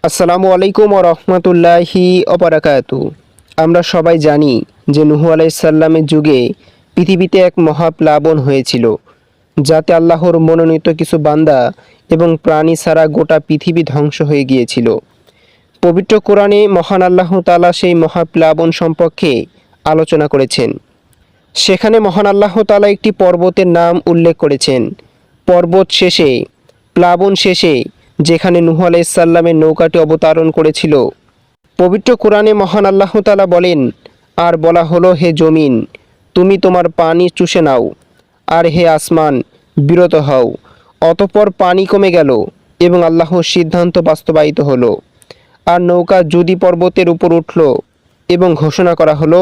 আসসালামু আলাইকুম ওয়া রাহমাতুল্লাহি ওয়া বারাকাতুহু। আমরা সবাই জানি যে নূহ আলাইহিস সালামের যুগে পৃথিবীতে এক মহাপ্লাবন হয়েছিল, যাতে আল্লাহর মনোনীত কিছু বান্দা এবং প্রাণী ছাড়া গোটা পৃথিবী ধ্বংস হয়ে গিয়েছিল। পবিত্র কোরআনে মহান আল্লাহ তাআলা সেই মহাপ্লাবন সম্পর্কে আলোচনা করেছেন। সেখানে মহান আল্লাহ তাআলা একটি পর্বতের নাম উল্লেখ করেছেন। পর্বত শেষে, প্লাবন শেষে যেখানে নূহ আলাইহিস সালামের নৌকাটি অবতরণ করেছিল। পবিত্র কোরআনে মহান আল্লাহ তাআলা বলেন, আর বলা হলো, হে জমিন তুমি তোমার পানি চুষে নাও, আর হে আসমান বিরত হও। অতঃপর পানি কমে গেল এবং আল্লাহর সিদ্ধান্ত বাস্তবায়িত হলো। আর নৌকা জুদি পর্বতের উপর উঠল এবং ঘোষণা করা হলো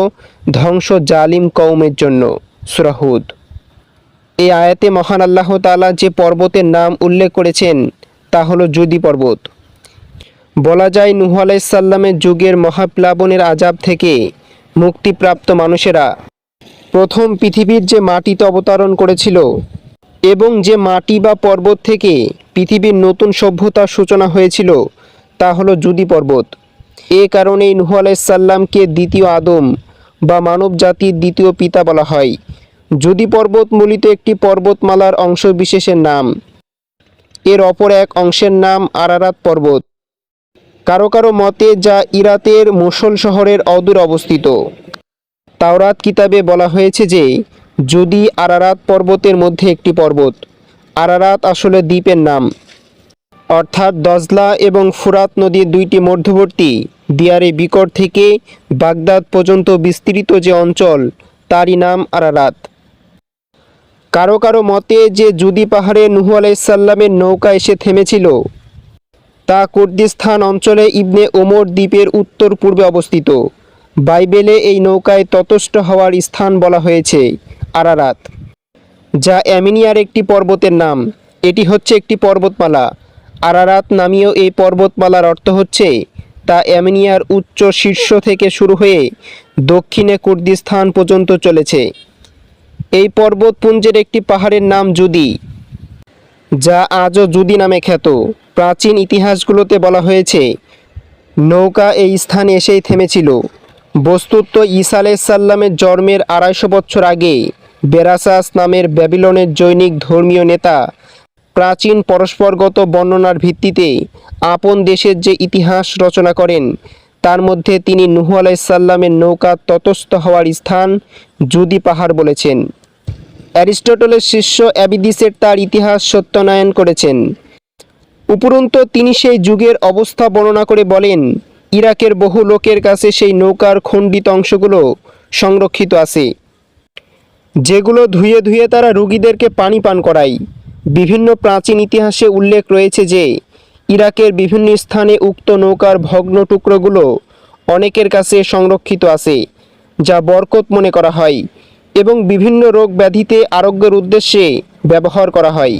ধ্বংস জালিম কওমের জন্য। সূরা হুদ। এই আয়াতে মহান আল্লাহ তাআলা যে পর্বতের নাম উল্লেখ করেছেন তা হলো জুদি পর্বত। বলা যায় নূহ আলাইহিস সালামের যুগের মহাপ্লাবনের আযাব থেকে মুক্তিপ্রাপ্ত মানুষেরা প্রথম পৃথিবীর যে মাটিতে অবতরণ করেছিল এবং যে মাটি বা পর্বত থেকে পৃথিবীর নতুন সভ্যতার সূচনা হয়েছিল তা হলো জুদি পর্বত। এ কারণেই নূহ আলাইহিস সালামকে দ্বিতীয় আদম বা মানব জাতির দ্বিতীয় পিতা বলা হয়। জুদি পর্বত মূলত একটি পর্বতমালার অংশ বিশেষের নাম। এর অপর এক অংশের নাম আরারাত পর্বত। কারো কারো মতে যা ইরাতের মোসল শহরের অদূরে অবস্থিত। তাওরাত কিতাবে বলা হয়েছে যে জুদি আরারাত পর্বতের মধ্যে একটি পর্বত। আরারাত আসলে দ্বীপের নাম, অর্থাৎ দজলা এবং ফুরাত নদীর দুইটি মধ্যবর্তী দিয়ারে বিকর থেকে বাগদাদ পর্যন্ত বিস্তৃত যে অঞ্চল তারই নাম আরারাত। কারো কারো মতে যে জুদি পাহাড়ে নূহ আলাইহিস সালামের নৌকা এসে থেমেছিল তা কুর্দিস্তান অঞ্চলে ইবনে ওমর দ্বীপের উত্তর পূর্বে অবস্থিত। বাইবেলে এই নৌকায় ততস্থ হওয়ার স্থান বলা হয়েছে আরারাত, যা আর্মেনিয়ার একটি পর্বতের নাম। এটি হচ্ছে একটি পর্বতমালা। আরারাত নামীয় এই পর্বতমালার অর্থ হচ্ছে তা আর্মেনিয়ার উচ্চ শীর্ষ থেকে শুরু হয়ে দক্ষিণে কুর্দিস্তান পর্যন্ত চলেছে। এই পর্বতপুঞ্জের একটি পাহাড়ের নাম জুদি, যা আজও জুদি নামে খ্যাত। প্রাচীন ইতিহাসগুলোতে বলা হয়েছে নৌকা এই স্থানে এসেই থেমেছিল। বস্তুত ঈসা আলাইহিস সালামের জন্মের ২৫০ বছর আগে বেরাসাস নামের ব্যাবিলনের জৈনিক ধর্মীয় নেতা প্রাচীন পরস্পরগত বর্ণনার ভিত্তিতে আপন দেশের যে ইতিহাস রচনা করেন তার মধ্যে তিনি নূহ আলাইহিস সালামের নৌকা ততস্থ হওয়ার স্থান জুদি পাহাড় বলেছেন। অ্যারিস্টটলের শিষ্য অ্যাবিদিসের তার ইতিহাস সত্যায়ন করেছেন। উপরন্তু তিনি সেই যুগের অবস্থা বর্ণনা করে বলেন, ইরাকের বহু লোকের কাছে সেই নৌকার খণ্ডিত অংশগুলো সংরক্ষিত আছে, যেগুলো ধুয়ে ধুয়ে তারা রোগীদেরকে পানি পান করায়। বিভিন্ন প্রাচীন ইতিহাসে উল্লেখ রয়েছে যে ইরাকের বিভিন্ন স্থানে উক্ত নৌকার ভগ্ন টুকরোগুলো অনেকের কাছে সংরক্ষিত আছে, যা বরকত মনে করা হয় এবং বিভিন্ন রোগ ব্যাধিতে আরোগ্যের উদ্দেশ্যে ব্যবহার করা হয়।